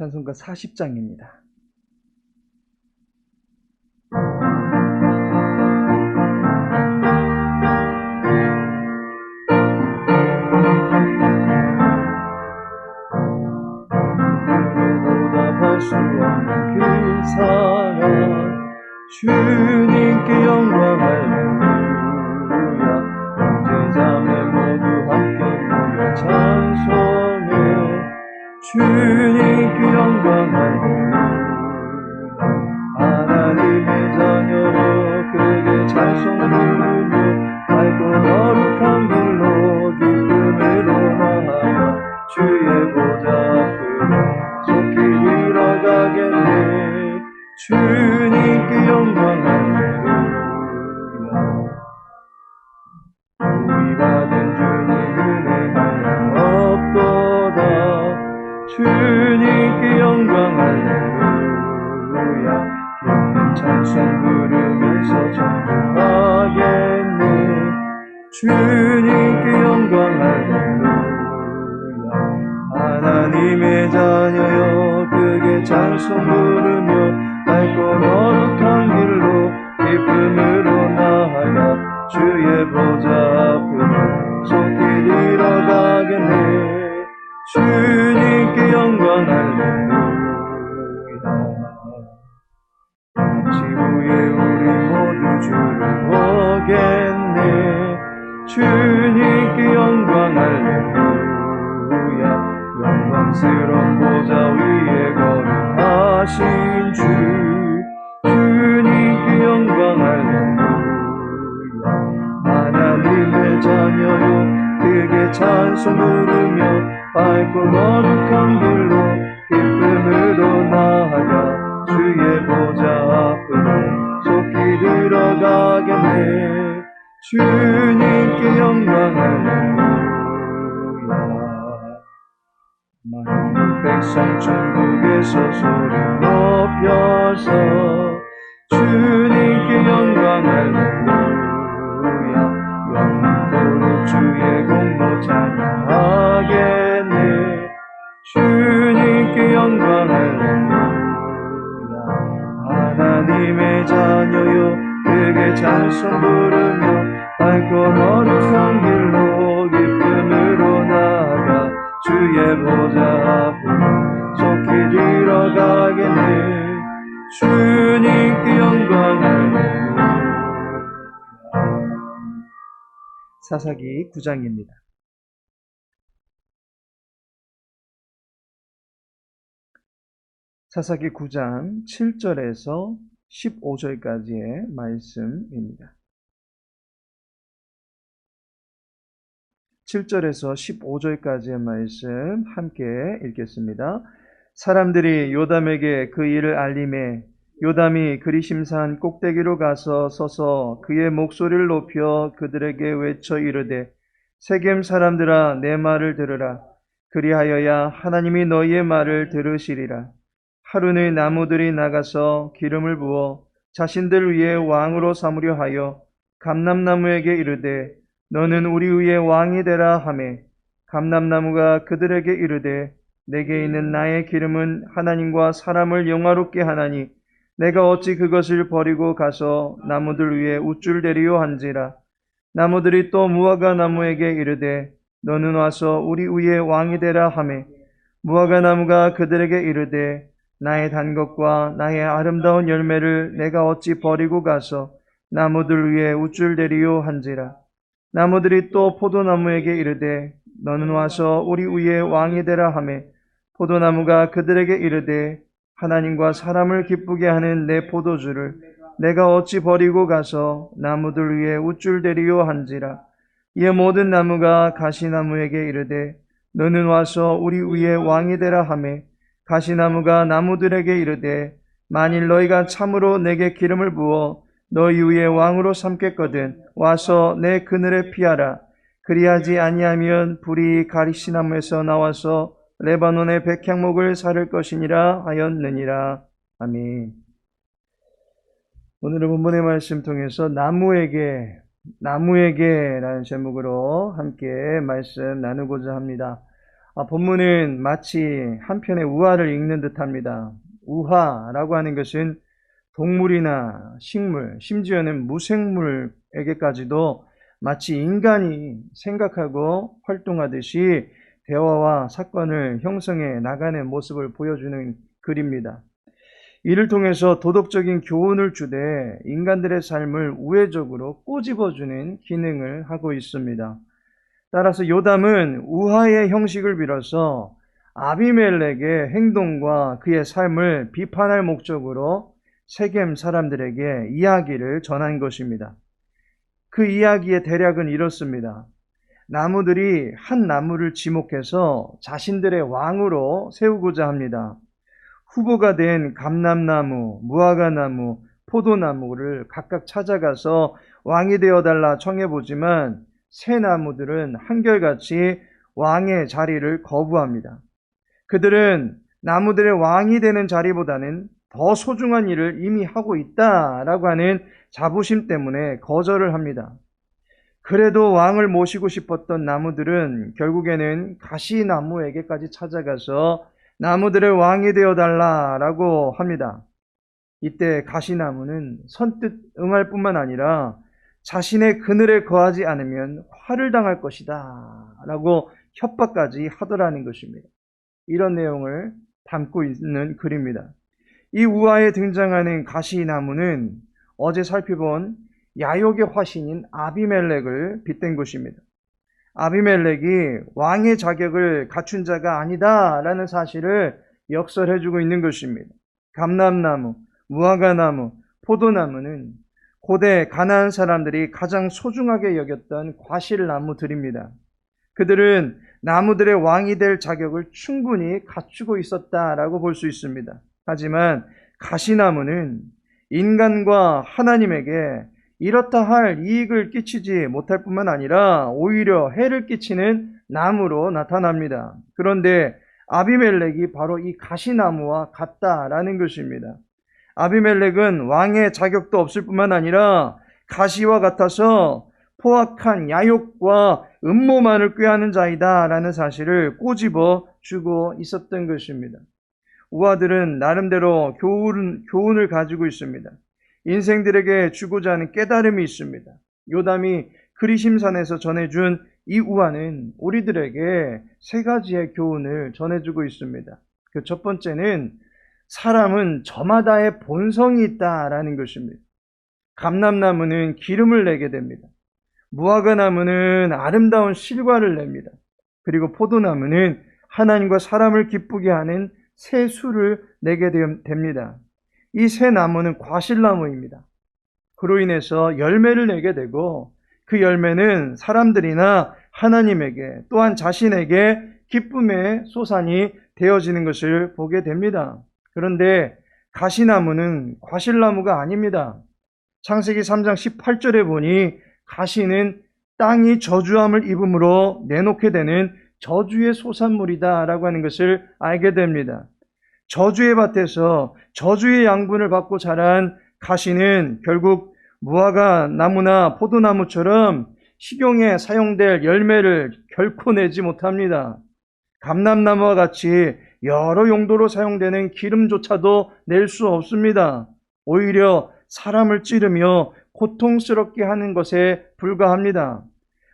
찬송가 40장입니다. 보답할 수 없는 그 사랑, 주님께 영광 할렐루야. 형제자매 모두 함께 모여 찬송해, 주님께 영광 할렐루야. 하나님의 자녀여 그에게 찬송 부르며 밝고 거룩한 길로 기쁨으로 나아가 주의 보좌 앞으로 속히 들어가겠네. 주님께 영광 할렐루야. 구이받은 주님 은혜 한량없도다. 주님께 영광 할렐루야. 기쁜 찬송 부르면서 전도하겠네. 주님께 영광 할렐루야. 하나님의 자녀여 그에게 찬송 부르며 밝고 거룩한 길로 기쁨으로 나아가 주의 보좌 앞으로 속히 들어가겠네. 주님께 영광 할렐루야. 잠시 후에 우리 모두 주를 보겠네. 주님께 영광 할렐루야. 영광스러운 보좌 위에 거룩하신 주, 주님께 영광 할렐루야. 하나님의 자녀요 그에게 찬송 부르며 밝고 거룩한 길로 기쁨으로 나아가 주의 보좌 앞으로 속히 들어가겠네. 주님께 영광 할렐루야. 많은 백성 천국에서 소리 높여서 주님께 영광 할렐루야. 영원토록 주의 공로 찬양하겠네. 주님께 영광 할렐루야. 하나님의 자녀여 그에게 찬송 부르며 밝고 거룩한 길로 기쁨으로 나아가 주의 보좌 앞으로 속히 들어가겠네. 주님께 영광 할렐루야. 사사기 9장입니다. 사사기 9장 7절에서 15절까지의 말씀입니다. 7절에서 15절까지의 말씀 함께 읽겠습니다. 사람들이 요담에게 그 일을 알림해 요담이 그리심산 꼭대기로 가서 서서 그의 목소리를 높여 그들에게 외쳐 이르되 세겜 사람들아 내 말을 들으라. 그리하여야 하나님이 너희의 말을 들으시리라. 하룬의 나무들이 나가서 기름을 부어 자신들 위에 왕으로 삼으려 하여 감람나무에게 이르되 너는 우리 위에 왕이 되라 하매 감람나무가 그들에게 이르되 내게 있는 나의 기름은 하나님과 사람을 영화롭게 하나니 내가 어찌 그것을 버리고 가서 나무들 위에 우쭐대리요 한지라. 나무들이 또 무화과 나무에게 이르되 너는 와서 우리 위에 왕이 되라 하매 무화과 나무가 그들에게 이르되 나의 단 것과 나의 아름다운 열매를 내가 어찌 버리고 가서 나무들 위에 우쭐대리요 한지라. 나무들이 또 포도나무에게 이르되 너는 와서 우리 위에 왕이 되라 하매 포도나무가 그들에게 이르되 하나님과 사람을 기쁘게 하는 내 포도주를 내가 어찌 버리고 가서 나무들 위에 우쭐대리요 한지라. 이에 모든 나무가 가시나무에게 이르되 너는 와서 우리 위에 왕이 되라 하매 가시나무가 나무들에게 이르되 만일 너희가 참으로 내게 기름을 부어 너희 위에 왕으로 삼겠거든 와서 내 그늘에 피하라. 그리하지 아니하면 불이 가시나무에서 나와서 레바논의 백향목을 사를 것이니라 하였느니라. 아멘. 오늘의 본문의 말씀 통해서 나무에게라는 제목으로 함께 말씀 나누고자 합니다. 본문은 마치 한 편의 우화를 읽는 듯합니다. 우화라고 하는 것은 동물이나 식물, 심지어는 무생물에게까지도 마치 인간이 생각하고 활동하듯이 대화와 사건을 형성해 나가는 모습을 보여주는 글입니다. 이를 통해서 도덕적인 교훈을 주되 인간들의 삶을 우회적으로 꼬집어주는 기능을 하고 있습니다. 따라서 요담은 우화의 형식을 빌어서 아비멜렉의 행동과 그의 삶을 비판할 목적으로 세겜 사람들에게 이야기를 전한 것입니다. 그 이야기의 대략은 이렇습니다. 나무들이 한 나무를 지목해서 자신들의 왕으로 세우고자 합니다. 후보가 된 감람나무, 무화과나무, 포도나무를 각각 찾아가서 왕이 되어달라 청해보지만 새 나무들은 한결같이 왕의 자리를 거부합니다. 그들은 나무들의 왕이 되는 자리보다는 더 소중한 일을 이미 하고 있다라고 하는 자부심 때문에 거절을 합니다. 그래도 왕을 모시고 싶었던 나무들은 결국에는 가시나무에게까지 찾아가서 나무들의 왕이 되어달라라고 합니다. 이때 가시나무는 선뜻 응할 뿐만 아니라 자신의 그늘에 거하지 않으면 화를 당할 것이다 라고 협박까지 하더라는 것입니다. 이런 내용을 담고 있는 글입니다. 이 우화에 등장하는 가시나무는 어제 살펴본 야욕의 화신인 아비멜렉을 빗댄 것입니다. 아비멜렉이 왕의 자격을 갖춘 자가 아니다라는 사실을 역설해주고 있는 것입니다. 감람나무, 무화과나무, 포도나무는 고대 가나안 사람들이 가장 소중하게 여겼던 과실나무들입니다. 그들은 나무들의 왕이 될 자격을 충분히 갖추고 있었다라고 볼 수 있습니다. 하지만 가시나무는 인간과 하나님에게 이렇다 할 이익을 끼치지 못할 뿐만 아니라 오히려 해를 끼치는 나무로 나타납니다. 그런데 아비멜렉이 바로 이 가시나무와 같다라는 것입니다. 아비멜렉은 왕의 자격도 없을 뿐만 아니라 가시와 같아서 포악한 야욕과 음모만을 꾀하는 자이다라는 사실을 꼬집어 주고 있었던 것입니다. 우화들은 나름대로 교훈을 가지고 있습니다. 인생들에게 주고자 하는 깨달음이 있습니다. 요담이 그리심산에서 전해준 이 우화는 우리들에게 세 가지의 교훈을 전해주고 있습니다. 그 첫 번째는 사람은 저마다의 본성이 있다라는 것입니다. 감람나무는 기름을 내게 됩니다. 무화과나무는 아름다운 실과를 냅니다. 그리고 포도나무는 하나님과 사람을 기쁘게 하는 새 술을 내게 됩니다. 이 새 나무는 과실나무입니다. 그로 인해서 열매를 내게 되고 그 열매는 사람들이나 하나님에게 또한 자신에게 기쁨의 소산이 되어지는 것을 보게 됩니다. 그런데 가시나무는 과실나무가 아닙니다. 창세기 3장 18절에 보니 가시는 땅이 저주함을 입음으로 내놓게 되는 저주의 소산물이다 라고 하는 것을 알게 됩니다. 저주의 밭에서 저주의 양분을 받고 자란 가시는 결국 무화과 나무나 포도나무처럼 식용에 사용될 열매를 결코 내지 못합니다. 감람나무와 같이 여러 용도로 사용되는 기름조차도 낼 수 없습니다. 오히려 사람을 찌르며 고통스럽게 하는 것에 불과합니다.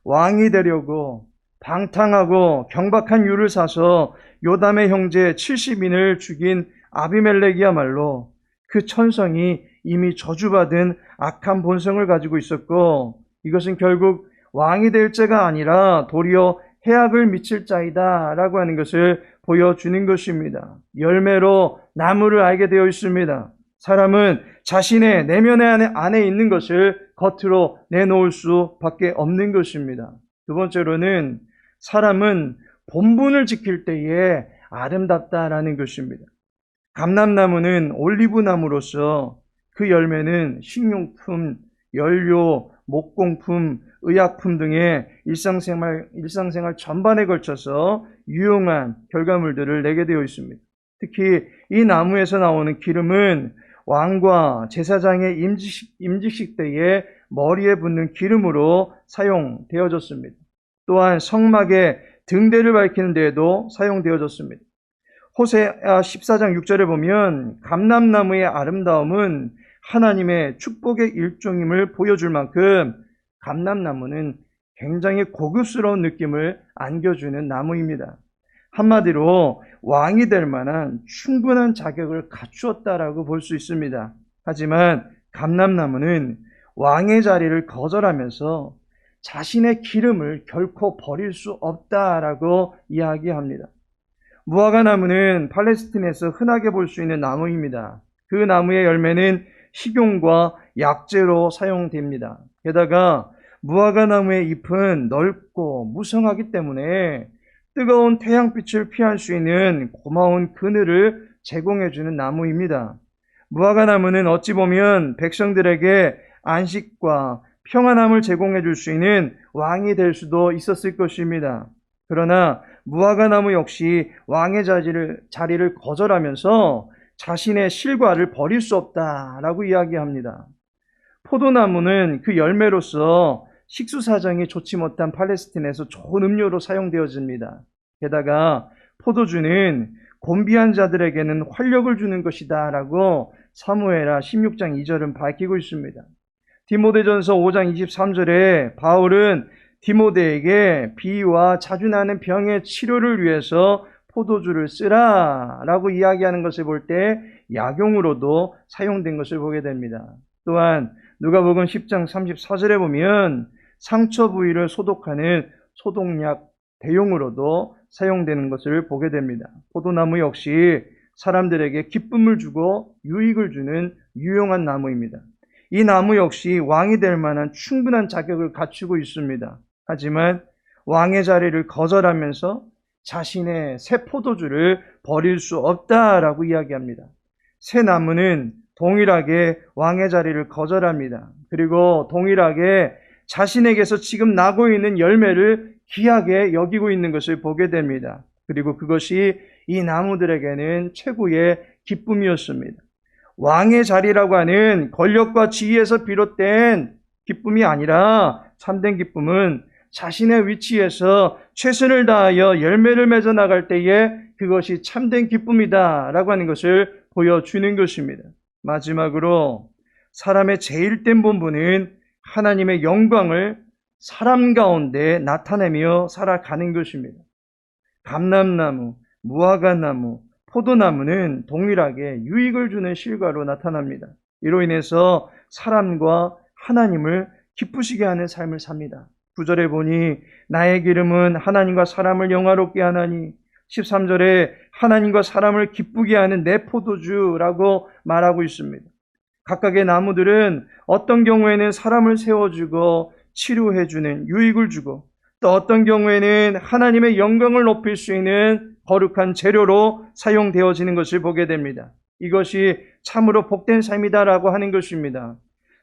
왕이 되려고 방탕하고 경박한 유를 사서 요담의 형제 70인을 죽인 아비멜렉이야말로 그 천성이 이미 저주받은 악한 본성을 가지고 있었고 이것은 결국 왕이 될 자가 아니라 도리어 해악을 미칠 자이다 라고 하는 것을 보여주는 것입니다. 열매로 나무를 알게 되어 있습니다. 사람은 자신의 내면의 안에 있는 것을 겉으로 내놓을 수밖에 없는 것입니다. 두 번째로는 사람은 본분을 지킬 때에 아름답다라는 것입니다. 감람나무는 올리브나무로서 그 열매는 식료품, 연료, 목공품, 의약품 등의 일상생활 전반에 걸쳐서 유용한 결과물들을 내게 되어 있습니다. 특히 이 나무에서 나오는 기름은 왕과 제사장의 임직식 때에 머리에 붓는 기름으로 사용되어졌습니다. 또한 성막의 등대를 밝히는 데에도 사용되어졌습니다. 호세아 14장 6절에 보면 감람나무의 아름다움은 하나님의 축복의 일종임을 보여줄 만큼 감람나무는 굉장히 고급스러운 느낌을 안겨주는 나무입니다. 한마디로 왕이 될 만한 충분한 자격을 갖추었다라고 볼 수 있습니다. 하지만 감람나무는 왕의 자리를 거절하면서 자신의 기름을 결코 버릴 수 없다라고 이야기합니다. 무화과 나무는 팔레스틴에서 흔하게 볼 수 있는 나무입니다. 그 나무의 열매는 식용과 약재로 사용됩니다. 게다가 무화과 나무의 잎은 넓고 무성하기 때문에 뜨거운 태양빛을 피할 수 있는 고마운 그늘을 제공해주는 나무입니다. 무화과 나무는 어찌 보면 백성들에게 안식과 평안함을 제공해줄 수 있는 왕이 될 수도 있었을 것입니다. 그러나 무화과 나무 역시 왕의 자리를 거절하면서 자신의 실과를 버릴 수 없다라고 이야기합니다. 포도나무는 그 열매로서 식수사정이 좋지 못한 팔레스틴에서 좋은 음료로 사용되어집니다. 게다가 포도주는 곤비한 자들에게는 활력을 주는 것이다 라고 사무엘하 16장 2절은 밝히고 있습니다. 디모데전서 5장 23절에 바울은 디모데에게 비와 자주 나는 병의 치료를 위해서 포도주를 쓰라 라고 이야기하는 것을 볼 때 약용으로도 사용된 것을 보게 됩니다. 또한 누가복음 10장 34절에 보면 상처 부위를 소독하는 소독약 대용으로도 사용되는 것을 보게 됩니다. 포도나무 역시 사람들에게 기쁨을 주고 유익을 주는 유용한 나무입니다. 이 나무 역시 왕이 될 만한 충분한 자격을 갖추고 있습니다. 하지만 왕의 자리를 거절하면서 자신의 새 포도주를 버릴 수 없다라고 이야기합니다. 새 나무는 동일하게 왕의 자리를 거절합니다. 그리고 동일하게 자신에게서 지금 나고 있는 열매를 귀하게 여기고 있는 것을 보게 됩니다. 그리고 그것이 이 나무들에게는 최고의 기쁨이었습니다. 왕의 자리라고 하는 권력과 지위에서 비롯된 기쁨이 아니라 참된 기쁨은 자신의 위치에서 최선을 다하여 열매를 맺어 나갈 때에 그것이 참된 기쁨이다라고 하는 것을 보여주는 것입니다. 마지막으로 사람의 제일된 본분은 하나님의 영광을 사람 가운데 나타내며 살아가는 것입니다. 감람나무, 무화과나무, 포도나무는 동일하게 유익을 주는 실과로 나타납니다. 이로 인해서 사람과 하나님을 기쁘시게 하는 삶을 삽니다. 9절에 보니 나의 기름은 하나님과 사람을 영화롭게 하나니 13절에 하나님과 사람을 기쁘게 하는 내 포도주라고 말하고 있습니다. 각각의 나무들은 어떤 경우에는 사람을 세워주고 치료해주는 유익을 주고 또 어떤 경우에는 하나님의 영광을 높일 수 있는 거룩한 재료로 사용되어지는 것을 보게 됩니다. 이것이 참으로 복된 삶이다라고 하는 것입니다.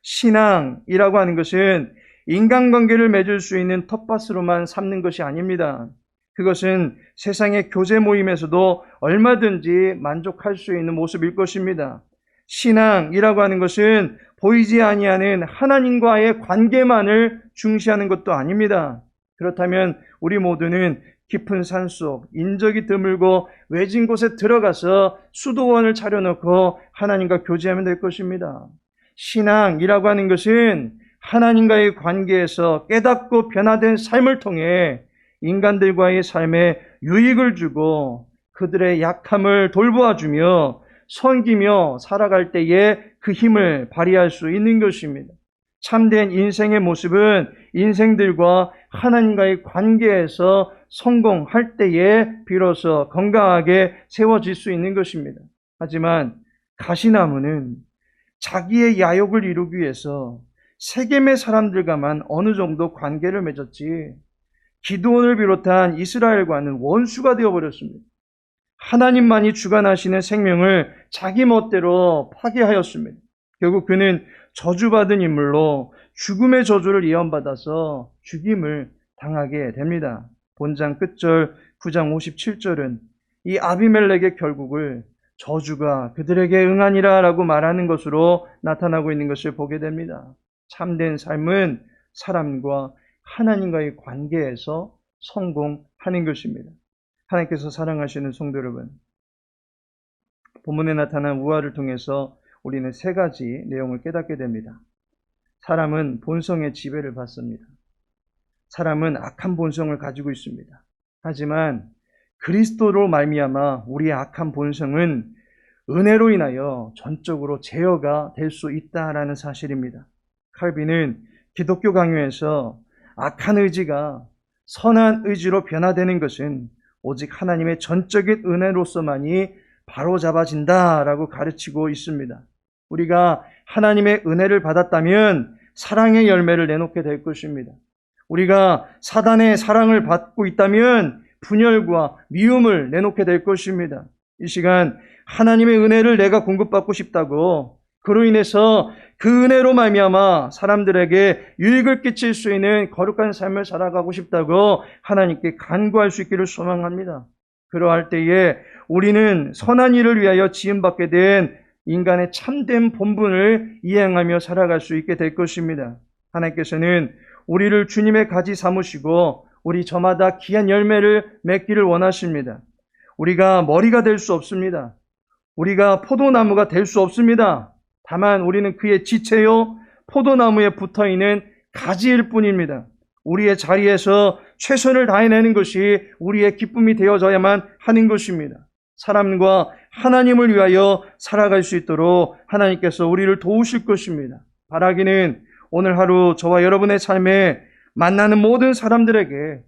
신앙이라고 하는 것은 인간관계를 맺을 수 있는 텃밭으로만 삼는 것이 아닙니다. 그것은 세상의 교제 모임에서도 얼마든지 만족할 수 있는 모습일 것입니다. 신앙이라고 하는 것은 보이지 아니하는 하나님과의 관계만을 중시하는 것도 아닙니다. 그렇다면 우리 모두는 깊은 산속, 인적이 드물고 외진 곳에 들어가서 수도원을 차려놓고 하나님과 교제하면 될 것입니다. 신앙이라고 하는 것은 하나님과의 관계에서 깨닫고 변화된 삶을 통해 인간들과의 삶에 유익을 주고 그들의 약함을 돌보아주며 섬기며 살아갈 때에 그 힘을 발휘할 수 있는 것입니다. 참된 인생의 모습은 인생들과 하나님과의 관계에서 성공할 때에 비로소 건강하게 세워질 수 있는 것입니다. 하지만 가시나무는 자기의 야욕을 이루기 위해서 세겜의 사람들과만 어느 정도 관계를 맺었지 기드온을 비롯한 이스라엘과는 원수가 되어버렸습니다. 하나님만이 주관하시는 생명을 자기 멋대로 파괴하였습니다. 결국 그는 저주받은 인물로 죽음의 저주를 예언받아서 죽임을 당하게 됩니다. 본장 끝절 9장 57절은 이 아비멜렉의 결국을 저주가 그들에게 응하니라 라고 말하는 것으로 나타나고 있는 것을 보게 됩니다. 참된 삶은 사람과 하나님과의 관계에서 성공하는 것입니다. 하나님께서 사랑하시는 성도 여러분, 본문에 나타난 우화를 통해서 우리는 세 가지 내용을 깨닫게 됩니다. 사람은 본성의 지배를 받습니다. 사람은 악한 본성을 가지고 있습니다. 하지만 그리스도로 말미암아 우리의 악한 본성은 은혜로 인하여 전적으로 제어가 될 수 있다라는 사실입니다. 칼빈은 기독교 강요에서 악한 의지가 선한 의지로 변화되는 것은 오직 하나님의 전적인 은혜로서만이 바로잡아진다라고 가르치고 있습니다. 우리가 하나님의 은혜를 받았다면 사랑의 열매를 내놓게 될 것입니다. 우리가 사단의 사랑을 받고 있다면 분열과 미움을 내놓게 될 것입니다. 이 시간 하나님의 은혜를 내가 공급받고 싶다고, 그로 인해서 그 은혜로 말미암아 사람들에게 유익을 끼칠 수 있는 거룩한 삶을 살아가고 싶다고 하나님께 간구할 수 있기를 소망합니다. 그러할 때에 우리는 선한 일을 위하여 지음받게 된 인간의 참된 본분을 이행하며 살아갈 수 있게 될 것입니다. 하나님께서는 우리를 주님의 가지 삼으시고 우리 저마다 귀한 열매를 맺기를 원하십니다. 우리가 머리가 될 수 없습니다. 우리가 포도나무가 될 수 없습니다. 다만 우리는 그의 지체요 포도나무에 붙어있는 가지일 뿐입니다. 우리의 자리에서 최선을 다해내는 것이 우리의 기쁨이 되어져야만 하는 것입니다. 사람과 하나님을 위하여 살아갈 수 있도록 하나님께서 우리를 도우실 것입니다. 바라기는 오늘 하루 저와 여러분의 삶에 만나는 모든 사람들에게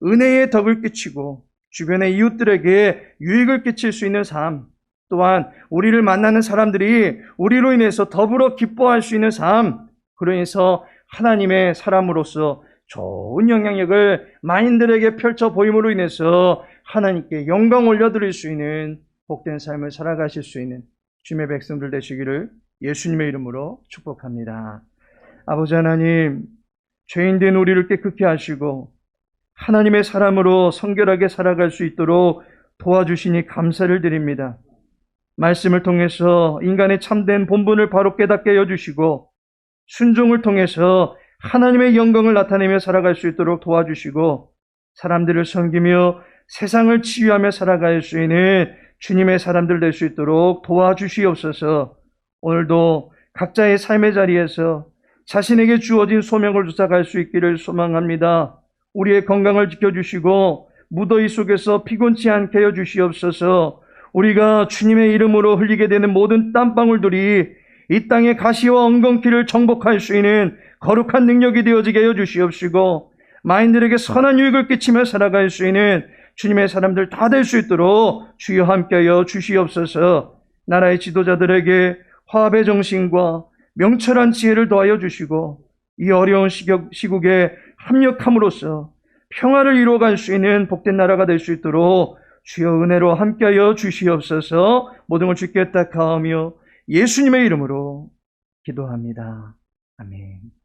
은혜의 덕을 끼치고 주변의 이웃들에게 유익을 끼칠 수 있는 삶, 또한 우리를 만나는 사람들이 우리로 인해서 더불어 기뻐할 수 있는 삶, 그로 인해서 하나님의 사람으로서 좋은 영향력을 만인들에게 펼쳐 보임으로 인해서 하나님께 영광 올려드릴 수 있는 복된 삶을 살아가실 수 있는 주님의 백성들 되시기를 예수님의 이름으로 축복합니다. 아버지 하나님, 죄인된 우리를 깨끗게 하시고 하나님의 사람으로 성결하게 살아갈 수 있도록 도와주시니 감사를 드립니다. 말씀을 통해서 인간의 참된 본분을 바로 깨닫게 해주시고 순종을 통해서 하나님의 영광을 나타내며 살아갈 수 있도록 도와주시고 사람들을 섬기며 세상을 치유하며 살아갈 수 있는 주님의 사람들 될 수 있도록 도와주시옵소서. 오늘도 각자의 삶의 자리에서 자신에게 주어진 소명을 쫓아갈 수 있기를 소망합니다. 우리의 건강을 지켜주시고 무더위 속에서 피곤치 않게 해주시옵소서. 우리가 주님의 이름으로 흘리게 되는 모든 땀방울들이 이 땅의 가시와 엉겅퀴를 정복할 수 있는 거룩한 능력이 되어지게 해주시옵시고 마인들에게 선한 유익을 끼치며 살아갈 수 있는 주님의 사람들 다 될 수 있도록 주여 함께하여 주시옵소서. 나라의 지도자들에게 화합의 정신과 명철한 지혜를 더하여 주시고 이 어려운 시국에 합력함으로써 평화를 이루어갈 수 있는 복된 나라가 될 수 있도록 주여 은혜로 함께하여 주시옵소서. 모든 걸 주께 딱하오며 예수님의 이름으로 기도합니다. 아멘.